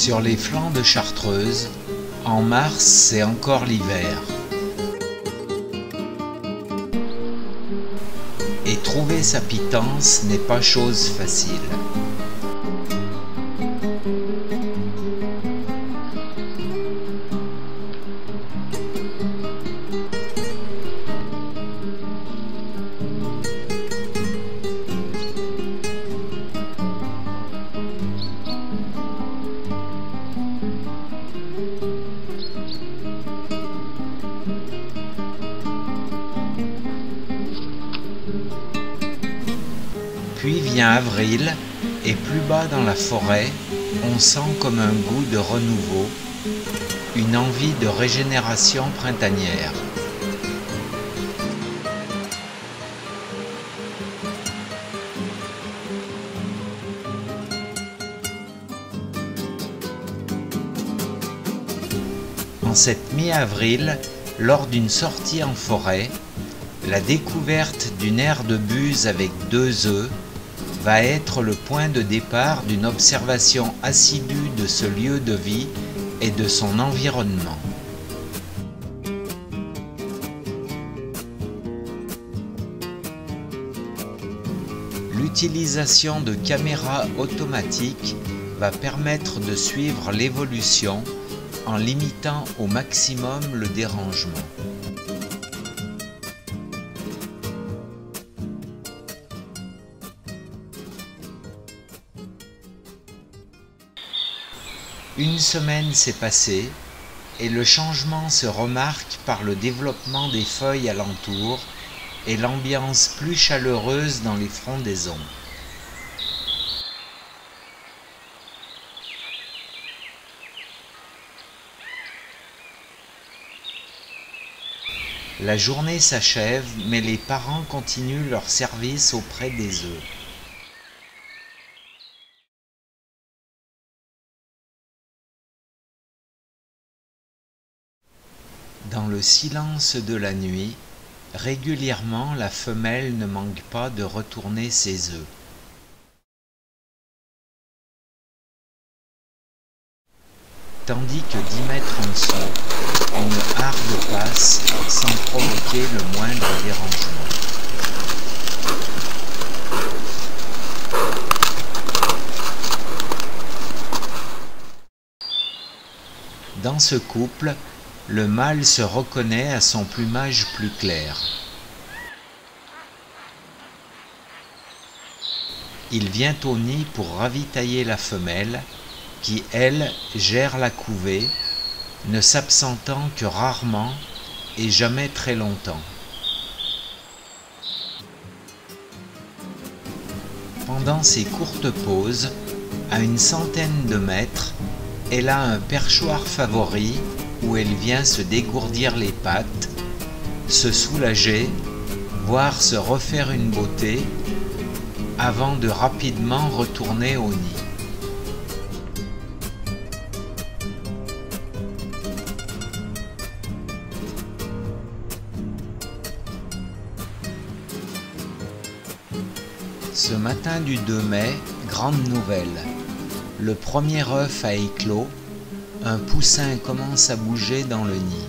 Sur les flancs de Chartreuse, en mars, c'est encore l'hiver. Et trouver sa pitance n'est pas chose facile. Puis vient avril, et plus bas dans la forêt, on sent comme un goût de renouveau, une envie de régénération printanière. En cette mi-avril, lors d'une sortie en forêt, la découverte d'une aire de buse avec 2 œufs va être le point de départ d'une observation assidue de ce lieu de vie et de son environnement. L'utilisation de caméras automatiques va permettre de suivre l'évolution en limitant au maximum le dérangement. Une semaine s'est passée et le changement se remarque par le développement des feuilles alentour et l'ambiance plus chaleureuse dans les frondaisons. La journée s'achève, mais les parents continuent leur service auprès des œufs. Dans le silence de la nuit, régulièrement la femelle ne manque pas de retourner ses œufs. Tandis que 10 mètres en dessous, une harde passe sans provoquer le moindre dérangement. Dans ce couple, le mâle se reconnaît à son plumage plus clair. Il vient au nid pour ravitailler la femelle, qui, elle, gère la couvée, ne s'absentant que rarement et jamais très longtemps. Pendant ces courtes pauses, à une centaine de mètres, elle a un perchoir favori où elle vient se dégourdir les pattes, se soulager, voire se refaire une beauté, avant de rapidement retourner au nid. Ce matin du 2 mai, grande nouvelle. Le premier œuf a éclos, un poussin commence à bouger dans le nid.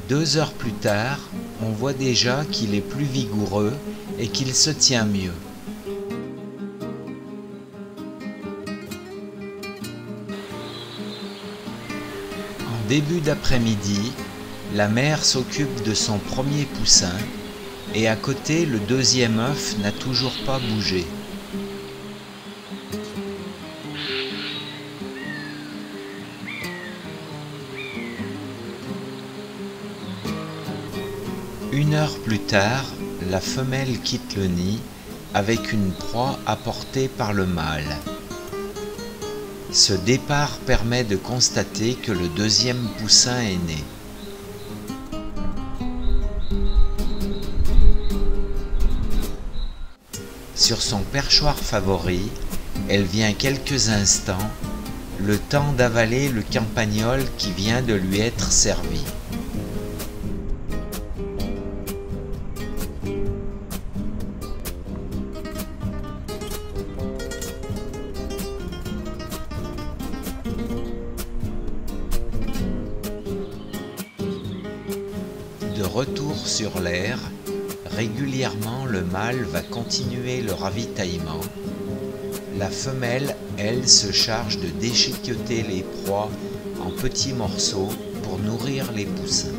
2 heures plus tard, on voit déjà qu'il est plus vigoureux et qu'il se tient mieux. En début d'après-midi, la mère s'occupe de son premier poussin et à côté, le 2e œuf n'a toujours pas bougé. Une heure plus tard, la femelle quitte le nid avec une proie apportée par le mâle. Ce départ permet de constater que le 2e poussin est né. Sur son perchoir favori, elle vient quelques instants, le temps d'avaler le campagnol qui vient de lui être servi. retour sur l'air, régulièrement le mâle va continuer le ravitaillement. La femelle, elle, se charge de déchiqueter les proies en petits morceaux pour nourrir les poussins.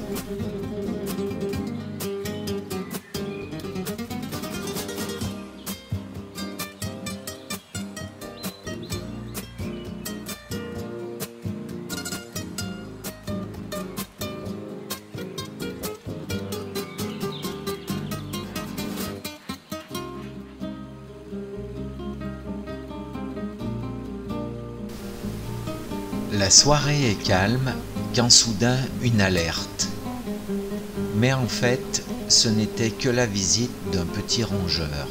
La soirée est calme quand soudain une alerte. Mais en fait, ce n'était que la visite d'un petit rongeur.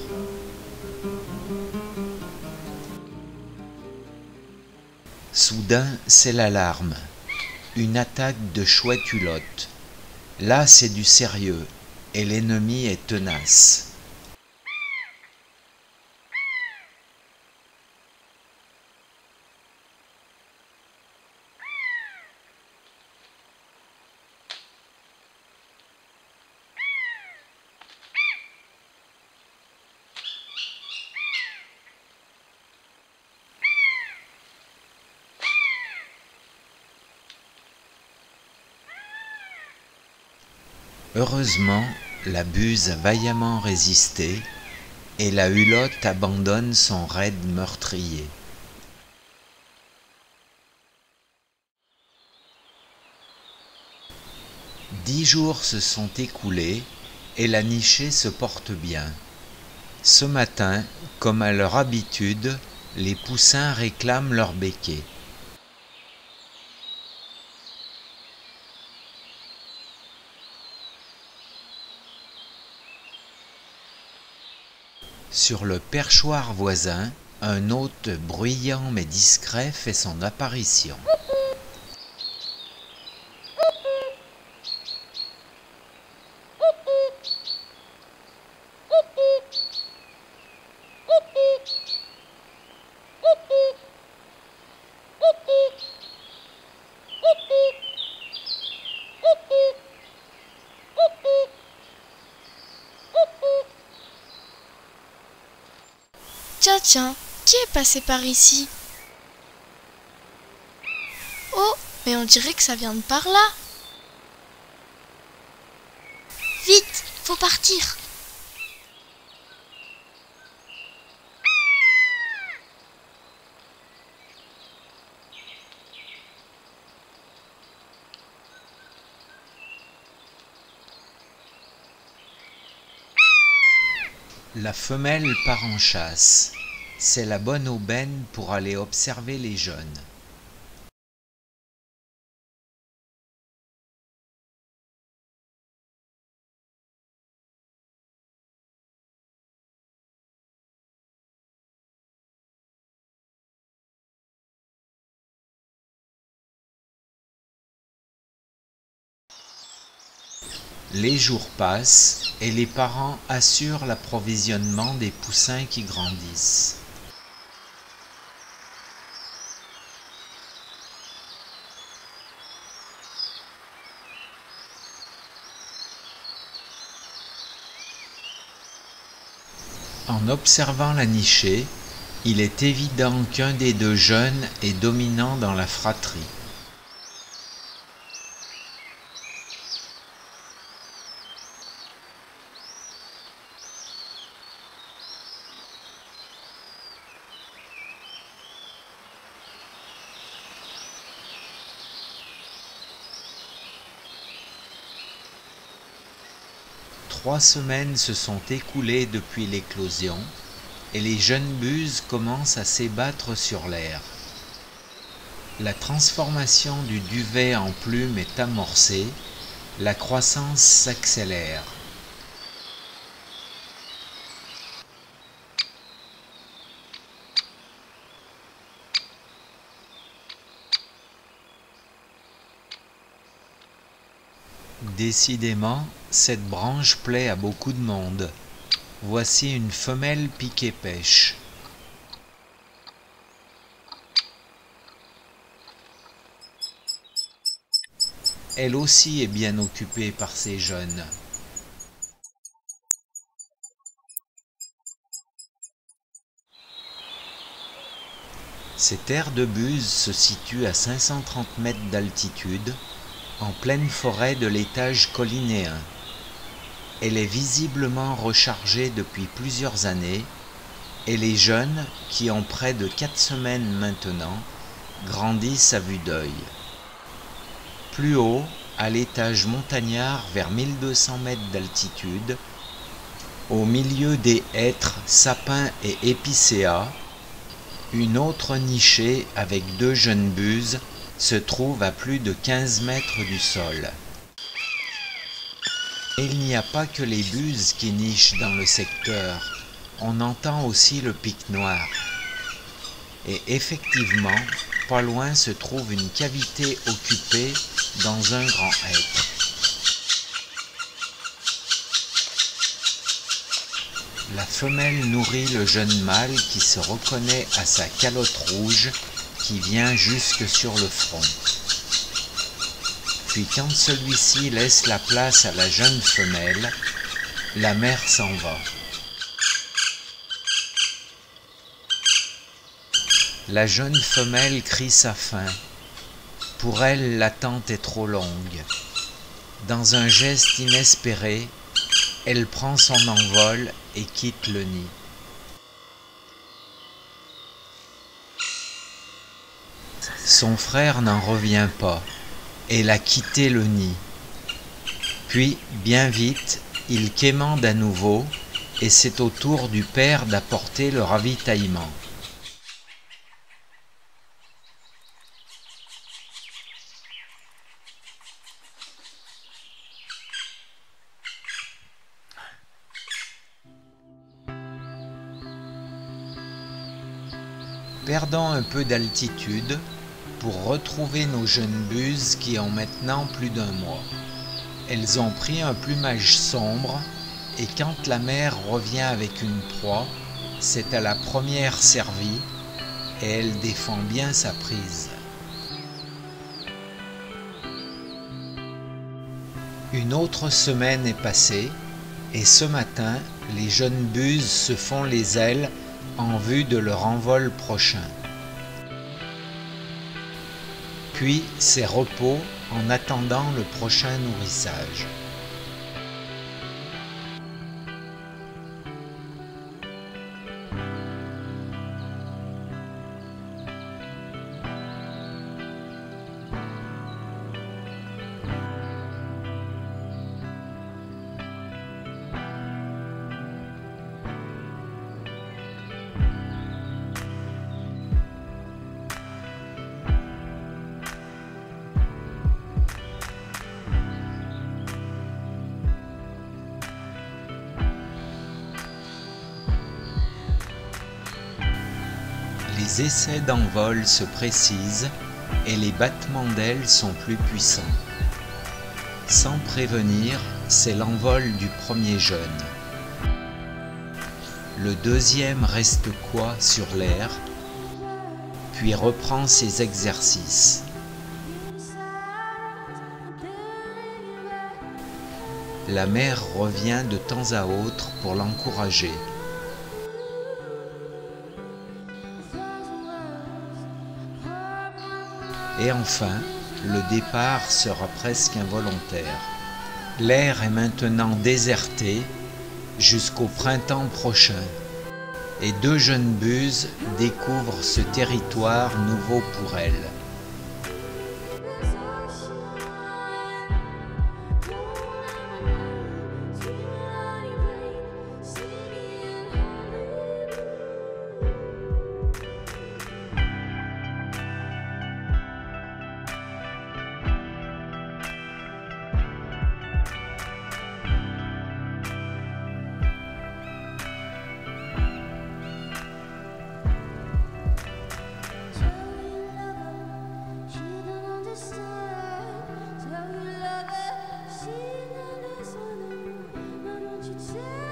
Soudain, c'est l'alarme. Une attaque de chouette-hulotte. Là, c'est du sérieux et l'ennemi est tenace. Heureusement, la buse a vaillamment résisté et la hulotte abandonne son raid meurtrier. Dix jours se sont écoulés et la nichée se porte bien. Ce matin, comme à leur habitude, les poussins réclament leur béquet. Sur le perchoir voisin, un hôte bruyant mais discret fait son apparition. Tiens, qui est passé par ici? Oh, mais on dirait que ça vient de par là. Vite, faut partir. La femelle part en chasse. C'est la bonne aubaine pour aller observer les jeunes. Les jours passent et les parents assurent l'approvisionnement des poussins qui grandissent. En observant la nichée, il est évident qu'un des deux jeunes est dominant dans la fratrie. Trois semaines se sont écoulées depuis l'éclosion et les jeunes buses commencent à s'ébattre sur l'air. La transformation du duvet en plume est amorcée, la croissance s'accélère. Décidément, cette branche plaît à beaucoup de monde. Voici une femelle piquet-pêche. elle aussi est bien occupée par ses jeunes. Cette aire de Buse se situe à 530 mètres d'altitude, en pleine forêt de l'étage collinéen. Elle est visiblement rechargée depuis plusieurs années et les jeunes, qui ont près de 4 semaines maintenant, grandissent à vue d'œil. Plus haut, à l'étage montagnard vers 1200 mètres d'altitude, au milieu des hêtres, sapins et épicéas, une autre nichée avec 2 jeunes buses se trouve à plus de 15 mètres du sol. Et il n'y a pas que les buses qui nichent dans le secteur, on entend aussi le pic noir. Et effectivement, pas loin se trouve une cavité occupée dans un grand hêtre. La femelle nourrit le jeune mâle qui se reconnaît à sa calotte rouge qui vient jusque sur le front. Puis quand celui-ci laisse la place à la jeune femelle, la mère s'en va. La jeune femelle crie sa faim. Pour elle, l'attente est trop longue. Dans un geste inespéré, elle prend son envol et quitte le nid. Son frère n'en revient pas. Elle a quitté le nid. Puis, bien vite, il quémande à nouveau et c'est au tour du père d'apporter le ravitaillement. Perdons un peu d'altitude pour retrouver nos jeunes buses qui ont maintenant plus d'1 mois. Elles ont pris un plumage sombre et quand la mère revient avec une proie, c'est à la première servie et elle défend bien sa prise. Une autre semaine est passée et ce matin, les jeunes buses se font les ailes en vue de leur envol prochain. Puis c'est repos en attendant le prochain nourrissage. Les essais d'envol se précisent et les battements d'ailes sont plus puissants. Sans prévenir, c'est l'envol du premier jeune. Le deuxième reste coi sur l'air, puis reprend ses exercices. La mère revient de temps à autre pour l'encourager. Et enfin, le départ sera presque involontaire. L'air est maintenant déserté jusqu'au printemps prochain et 2 jeunes buses découvrent ce territoire nouveau pour elles. She